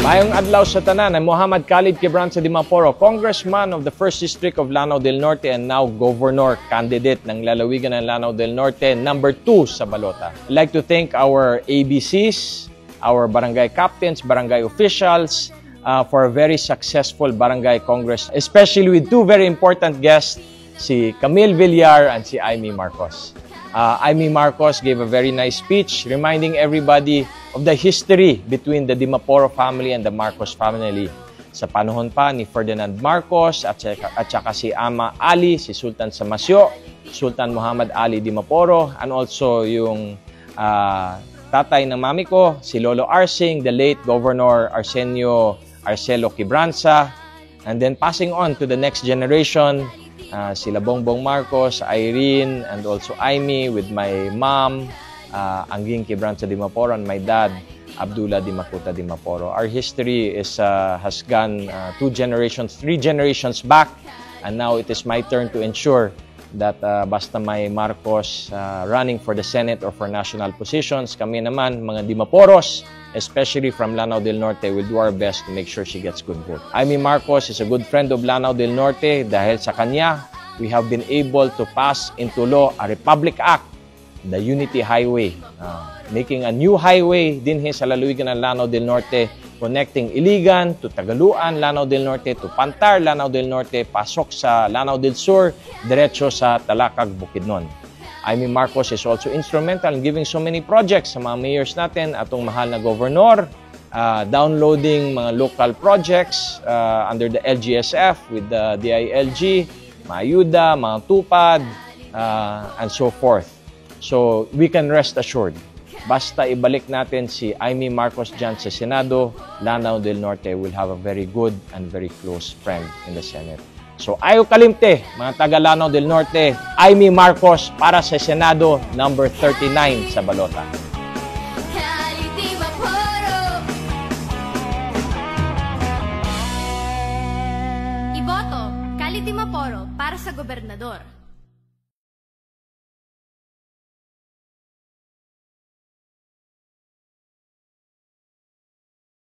Mayong adlaw sa tanan, Muhammad Khalid Quebranza Dimaporo, Congressman of the 1st District of Lanao del Norte and now Governor candidate ng lalawigan ng Lanao del Norte, number 2 sa balota. I'd like to thank our ABCs, our barangay captains, barangay officials, for a very successful barangay congress, especially with two very important guests, si Camille Villar and si Amy Marcos. Amy Marcos gave a very nice speech reminding everybody of the history between the Dimaporo family and the Marcos family. Sa panahon pa ni Ferdinand Marcos at saka si Ama Ali, si Sultan Samasyo, Sultan Muhammad Ali Dimaporo, and also yung tatay ng mami ko, si Lolo Arsing, the late Governor Arsenio Arcelo Quebranza, and then passing on to the next generation, sila Bongbong Marcos, Irene, and also Amy with my mom, Angging Quebranza Dimaporo, and my dad, Abdullah Dimacuta Dimaporo. Our history has gone 2 generations, 3 generations back, and now it is my turn to ensure that basta may Marcos running for the Senate or for national positions, kami naman, mga Dimaporos, especially from Lanao del Norte, will do our best to make sure she gets good vote. Amy Marcos is a good friend of Lanao del Norte. Dahil sa kanya, we have been able to pass into law a Republic Act, the Unity Highway, making a new highway din sa lalawigan ng Lanao del Norte, connecting Iligan to Tagaluan, Lanao del Norte, to Pantar, Lanao del Norte, pasok sa Lanao del Sur, diretso sa Talakag, Bukidnon. Amy Marcos is also instrumental in giving so many projects sa mga mayors natin, atong mahal na gobernador, downloading mga local projects under the LGSF with the DILG, mga ayuda, mga tupad, and so forth. So we can rest assured, basta ibalik natin si Amy Marcos dyan sa Senado, Lanao del Norte will have a very good and very close friend in the Senate. So ayaw kalimte, mga taga Lanao del Norte, Amy Marcos para sa Senado, number 39 sa balota. Iboto, Khalid Dimaporo para sa gobernador.